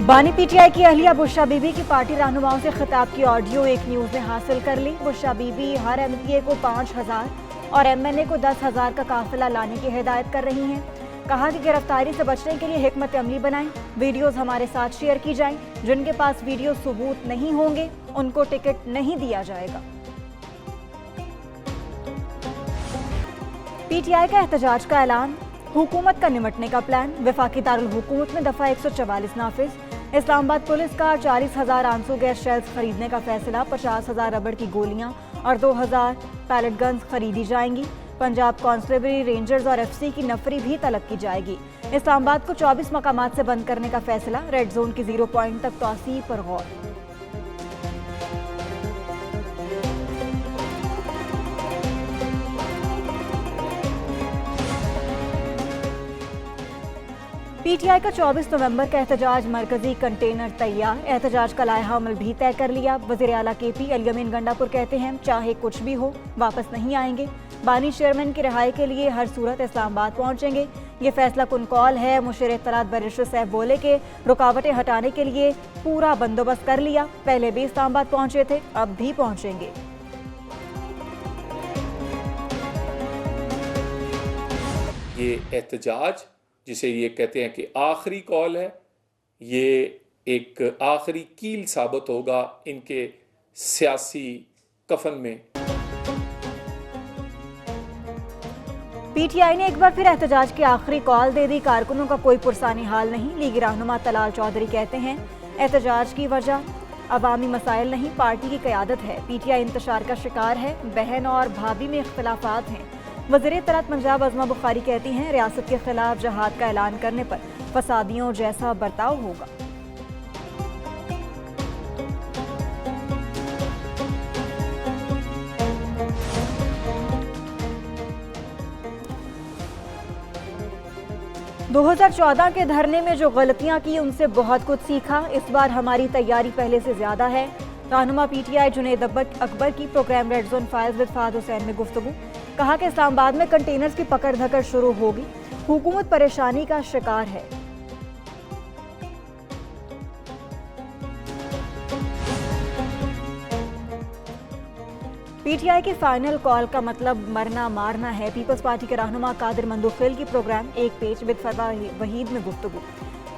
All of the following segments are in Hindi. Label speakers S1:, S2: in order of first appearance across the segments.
S1: बानी पीटीआई की अहलिया बुशरा बीबी की पार्टी रहनुमाओं से खिताब की ऑडियो एक न्यूज ने हासिल कर ली। बुशरा बीबी हर एमपीए को 5,000 और एमएनए को 10,000 का काफिला लाने की हिदायत कर रही हैं। कहा कि गिरफ्तारी से बचने के लिए हिकमत अमली बनाएं, वीडियोस हमारे साथ शेयर की जाएं। जिनके पास वीडियो सबूत नहीं होंगे उनको टिकट नहीं दिया जाएगा। पीटीआई का एहतजाज का ऐलान, हुकूमत का निमटने का प्लान। वफाकी दारुल हुकूमत में दफा 144 नाफिज। इस्लामाबाद पुलिस का 40,000 आंसू गैस शेल्स खरीदने का फैसला। 50,000 रबड़ की गोलियां और 2,000 पैलेट गन्स खरीदी जाएंगी। पंजाब कांस्टेबल, रेंजर्स और एफसी की नफरी भी तलब की जाएगी। इस्लामाबाद को 24 मकामात से बंद करने का फैसला। रेड जोन की 0 पॉइंट तक तोसी पर गौर। पीटीआई का 24 नवंबर का एहतजाज, मरकजी कंटेनर तैयार। एहतजाज का लायहा अमल भी तय कर लिया। वज़ीर आला केपी अली अमीन गंडापुर कहते हैं चाहे कुछ भी हो वापस नहीं आएंगे। बानी चेयरमैन की रिहाई के लिए हर सूरत इस्लामाबाद पहुंचेंगे। ये फैसला कुन कौल है। मुशीर इत्तलात बैरिस्टर सैफ बोले कि रुकावटें हटाने के लिए पूरा बंदोबस्त कर लिया। पहले भी इस्लामाबाद पहुंचे थे, अब भी पहुंचेंगे।
S2: ये एहतजाज जिसे ये कहते हैं कि आखिरी कॉल है, ये एक आखिरी कील साबित होगा इनके सियासी कफन में।
S1: पीटीआई ने एक बार फिर एहतजाज की आखिरी कॉल दे दी। कारकुनों का कोई पुरसानी हाल नहीं। लीगी रहनुमा तलाल चौधरी कहते हैं एहतजाज की वजह अवामी मसाइल नहीं, पार्टी की क़यादत है। पीटीआई इंतशार का शिकार है। बहन और भाभी में इख्तलाफात हैं। वज़ीर इत्तलात पंजाब अज़मा बुखारी कहती हैं रियासत के खिलाफ जहाद का ऐलान करने पर फसादियों जैसा बर्ताव होगा। दो 2014 के धरने में जो गलतियां की उनसे बहुत कुछ सीखा। इस बार हमारी तैयारी पहले से ज्यादा है। रहनुमा पीटीआई जुनैद अकबर की programme red zone files with Fahad Hussain में गुफ्तगू। कहा कि इस्लामाबाद में कंटेनर्स की पकड़ धकड़ शुरू होगी। हुकूमत परेशानी का शिकार है। पीटीआई की फाइनल कॉल का मतलब मरना मारना है। पीपल्स पार्टी के रहनुमा कादिर मंदूखिल की प्रोग्राम एक पेज विद फरवा वहीद में गुफ्तगू।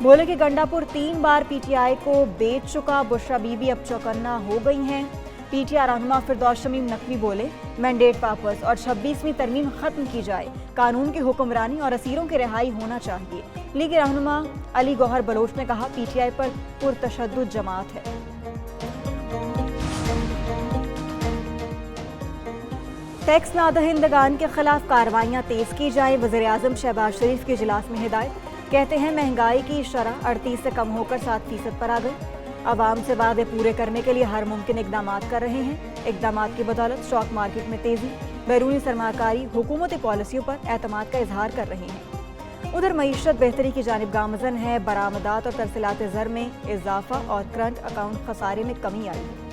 S1: बोले कि गंडापुर 3 बार पीटीआई को बेच चुका। बुशरा बीबी अब चौकन्ना हो गई हैं। पीटीआई रहनुमा फिरदौस शमीम नकवी बोले मैंडेट वापस और 26वीं तरमीम खत्म की जाए। कानून की हुक्मरानी और असीरों की रिहाई होना चाहिए। लीगी रहनुमा अली गौहर बलोच ने कहा पीटीआई पर पुरतशद्दुद जमात है। टैक्स नादहिंदगान के खिलाफ कार्रवाइयां तेज की जाए। वज़ीर आज़म शहबाज शरीफ के इजलास में हिदायत। कहते हैं महंगाई की शरह 38 से कम होकर 7% पर आ गई। आवाम से वादे पूरे करने के लिए हर मुमकिन इकदाम कर रहे हैं। इकदाम की बदौलत स्टॉक मार्केट में तेजी, बैरूनी सरमाकारी हुकूमती पॉलिसियों पर एतमाद का इजहार कर रहे हैं। उधर मईशत बेहतरी की जानिब गामजन है। बरामदात और तरसीलात ज़र में इजाफा और करंट अकाउंट खसारे में कमी आई है।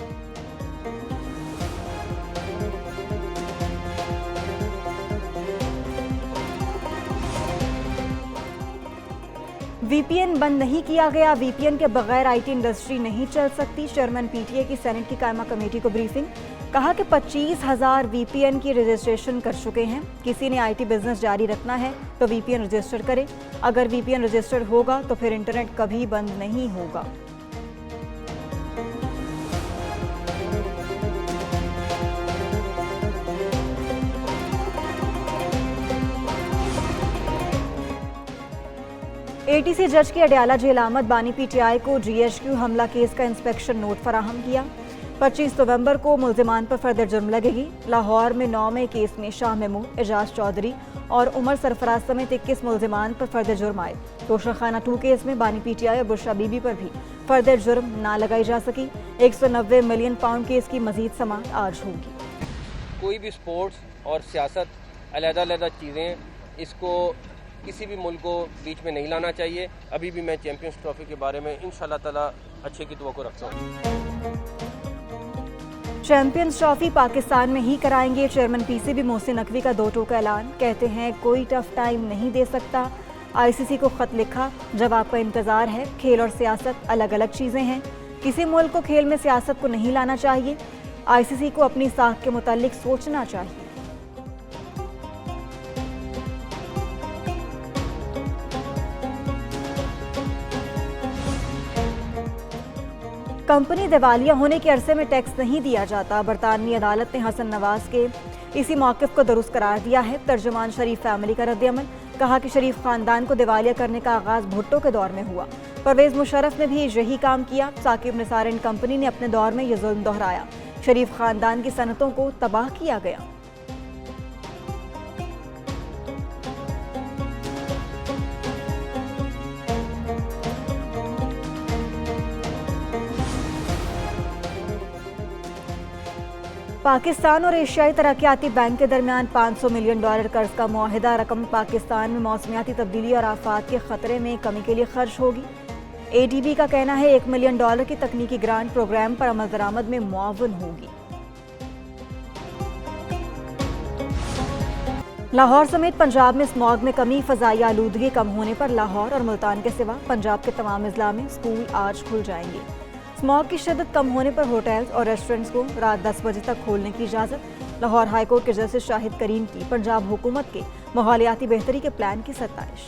S1: वीपीएन बंद नहीं किया गया। वीपीएन के बगैर आईटी इंडस्ट्री नहीं चल सकती। चेयरमैन पीटीए की सेनेट की कायमा कमेटी को ब्रीफिंग। कहा कि 25,000 वीपीएन की रजिस्ट्रेशन कर चुके हैं। किसी ने आईटी बिजनेस जारी रखना है तो वीपीएन रजिस्टर करे। अगर वीपीएन रजिस्टर्ड होगा तो फिर इंटरनेट कभी बंद नहीं होगा। एटीसी जज की अडयाला जेल आमद। बानी पीटीआई को जीएचक्यू हमला केस का इंस्पेक्शन नोट फराहम किया। 25 नवंबर को मुल्जिमान पर फर्दर जुर्म लगेगी। लाहौर में 9वें केस में शाह महमूद, एजाज चौधरी और उमर सरफराज समेत 21 मुल्जिमान पर फर्दर जुर्म आए। तोशाखाना 2 केस में बानी पीटीआई और बुशरा बीबी पर भी फर्दर जुर्म ना लगाई जा सकी। 190 मिलियन पाउंड केस की मजीद समाअत आज होगी।
S3: कोई भी स्पोर्ट्स और सियासत अलग-अलग चीज़ें, इसको किसी भी मुल्क को बीच में नहीं लाना चाहिए। अभी भी मैं चैंपियंस ट्रॉफी के बारे में इंशाल्लाह ताला अच्छे की दुआ को रखता हूँ।
S1: चैंपियंस ट्रॉफी पाकिस्तान में ही कराएंगे। चेयरमैन पीसीबी मोहसिन नकवी का 2 टोका ऐलान। कहते हैं कोई टफ टाइम नहीं दे सकता। आईसीसी को खत लिखा, जवाब का इंतजार है। खेल और सियासत अलग अलग चीजें हैं। किसी मुल्क को खेल में सियासत को नहीं लाना चाहिए। आईसीसी को अपनी साख के मुतालिक सोचना चाहिए। कंपनी दिवालिया होने के अरसे में टैक्स नहीं दिया जाता। बरतानवी अदालत ने हसन नवाज के इसी मौक़िफ़ को दुरुस्त करार दिया है। तर्जुमान शरीफ फैमिली का रद्द-ए-अमल, कहा कि शरीफ खानदान को दिवालिया करने का आगाज़ भुट्टो के दौर में हुआ। परवेज़ मुशर्रफ ने भी यही काम किया। साकिब निसार एंड कंपनी ने अपने दौर में यह जुल्म दोहराया। शरीफ खानदान की सनतों को तबाह किया गया। पाकिस्तान और एशियाई तरक्याती बैंक के दरमियान $500 मिलियन कर्ज का मुआहिदा। रकम पाकिस्तान में मौसमियाती तब्दीली और आफात के खतरे में कमी के लिए खर्च होगी। एडीबी का कहना है $1 मिलियन की तकनीकी ग्रांट प्रोग्राम पर अमल दरामद में मुआवन होगी। लाहौर समेत पंजाब में स्मॉग में कमी, फ़ज़ाई आलूदगी कम होने पर लाहौर और मुल्तान के सिवा पंजाब के तमाम अजला में स्कूल आज खुल जाएंगे। स्मॉग की शिद्दत कम होने पर होटल्स और रेस्टोरेंट्स को रात 10 बजे तक खोलने की इजाज़त। लाहौर हाईकोर्ट के जस्टिस शाहिद करीम की पंजाब हुकूमत के माहौलियाती बेहतरी के प्लान की सत्ताइश।